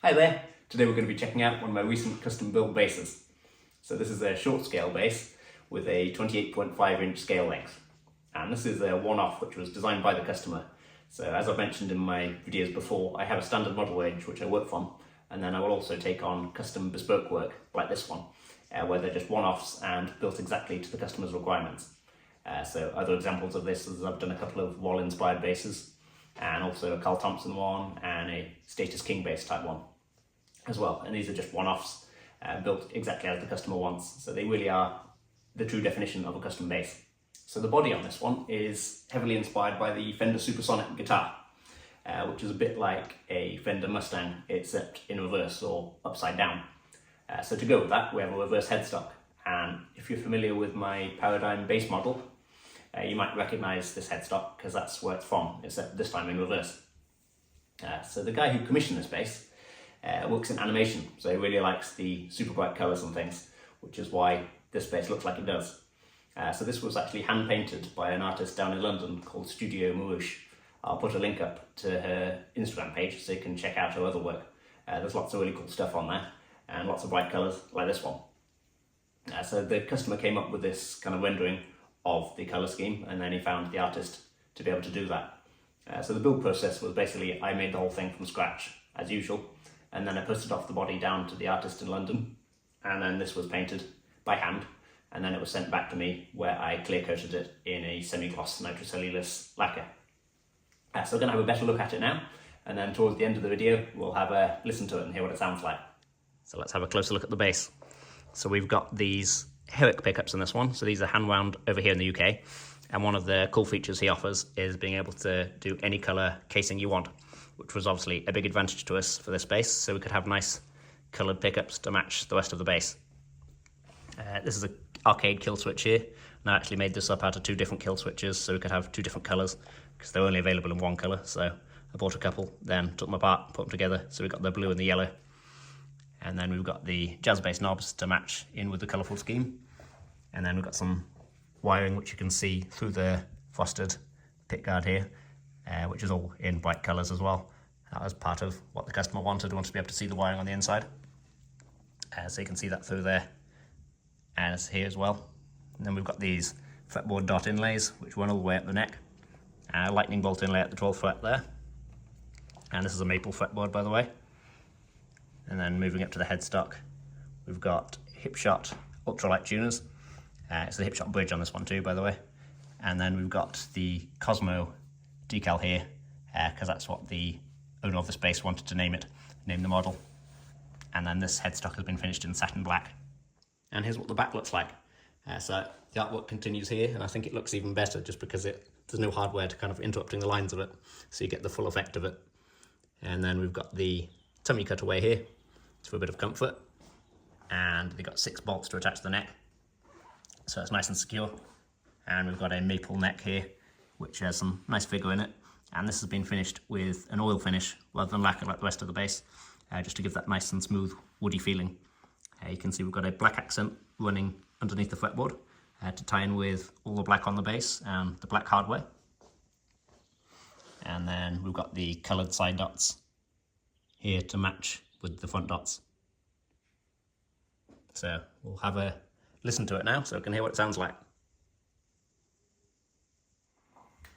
Hi there! Today we're going to be checking out one of my recent custom built basses. So this is a short scale bass with a 28.5 inch scale length. And this is a one-off which was designed by the customer. So as I've mentioned in my videos before, I have a standard model range which I work from, and then I will also take on custom bespoke work like this one, where they're just one-offs and built exactly to the customer's requirements. So other examples of this is I've done a couple of wall-inspired basses, and also a Carl Thompson one and a Status King bass type one as well. And these are just one-offs built exactly as the customer wants. So they really are the true definition of a custom bass. So the body on this one is heavily inspired by the Fender Supersonic guitar, which is a bit like a Fender Mustang, except in reverse or upside down. So to go with that, we have a reverse headstock. And if you're familiar with my Paradigm bass model, you might recognize this headstock because that's where it's from, except this time in reverse. So the guy who commissioned this bass works in animation, so he really likes the super bright colours and things, which is why this bass looks like it does. So this was actually hand painted by an artist down in London called Studio Marouche. I'll put a link up to her Instagram page so you can check out her other work. There's lots of really cool stuff on there and lots of bright colours like this one. So the customer came up with this kind of rendering of the colour scheme, and then he found the artist to be able to do that. So the build process was basically I made the whole thing from scratch as usual, and then I posted off the body down to the artist in London, and then this was painted by hand, and then it was sent back to me where I clear coated it in a semi-gloss nitrocellulose lacquer. So we're going to have a better look at it now, and then towards the end of the video we'll have a listen to it and hear what it sounds like. So let's have a closer look at the bass. So we've got these Herrick pickups in this one, so these are hand wound over here in the UK, and one of the cool features he offers is being able to do any colour casing you want, which was obviously a big advantage to us for this bass, so we could have nice coloured pickups to match the rest of the bass. This is an arcade kill switch here, and I actually made this up out of two different kill switches so we could have two different colours, because they're only available in one colour, so I bought a couple, then took them apart, put them together, so we got the blue and the yellow. And then we've got the jazz bass knobs to match in with the colourful scheme. And then we've got some wiring which you can see through the frosted pickguard here, which is all in bright colours as well. That was part of what the customer wanted. We wanted to be able to see the wiring on the inside. So you can see that through there and it's here as well. And then we've got these fretboard dot inlays which run all the way up the neck. A lightning bolt inlay at the 12th fret there. And this is a maple fretboard, by the way. And then moving up to the headstock, we've got Hipshot Ultralite tuners. It's the Hipshot bridge on this one too, by the way. And then we've got the Cosmo decal here, because that's what the owner of this bass wanted to name the model. And then this headstock has been finished in satin black. And here's what the back looks like. So the artwork continues here, and I think it looks even better just because there's no hardware to kind of interrupting the lines of it, so you get the full effect of it. And then we've got the tummy cutaway here for a bit of comfort, and they've got 6 bolts to attach the neck, so it's nice and secure. And we've got a maple neck here which has some nice figure in it, and this has been finished with an oil finish rather than lacquer like the rest of the bass, just to give that nice and smooth woody feeling. You can see we've got a black accent running underneath the fretboard to tie in with all the black on the bass and the black hardware. And then we've got the coloured side dots here to match with the front dots. So we'll have a listen to it now so we can hear what it sounds like.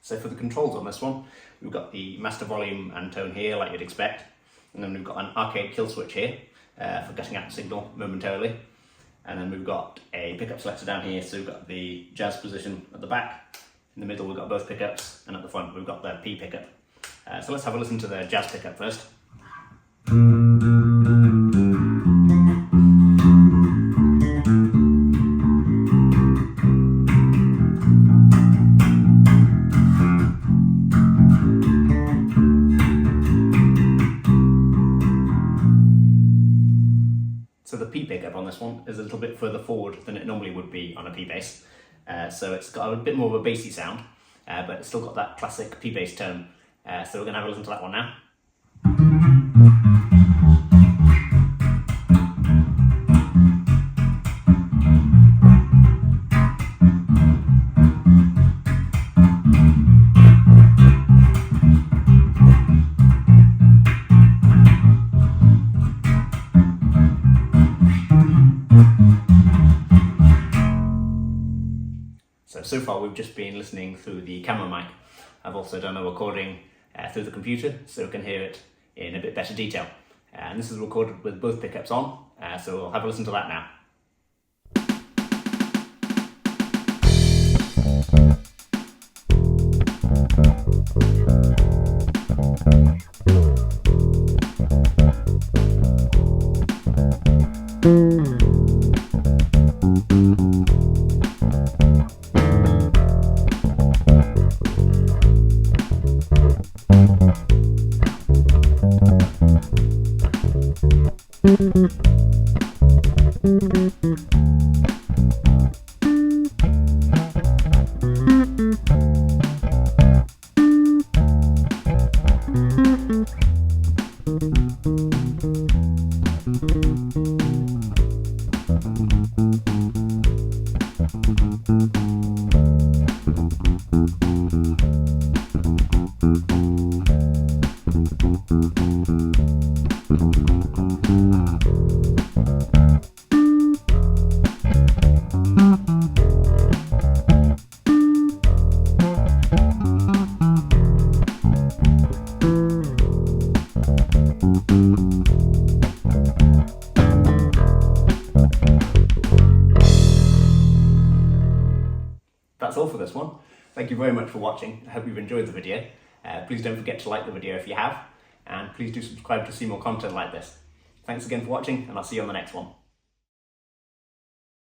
So for the controls on this one, we've got the master volume and tone here like you'd expect, and then we've got an arcade kill switch here for cutting out the signal momentarily, and then we've got a pickup selector down here, so we've got the jazz position at the back, in the middle we've got both pickups, and at the front we've got the P pickup. So let's have a listen to the jazz pickup first. So the P pickup on this one is a little bit further forward than it normally would be on a P bass. So it's got a bit more of a bassy sound, but it's still got that classic P bass tone. So we're going to have a listen to that one now. so far we've just been listening through the camera mic. I've also done a recording through the computer so we can hear it in a bit better detail. And this is recorded with both pickups on, so we'll have a listen to that now. That's all for this one. Thank you very much for watching. I hope you've enjoyed the video. Please don't forget to like the video if you have, and please do subscribe to see more content like this. Thanks again for watching, and I'll see you on the next one.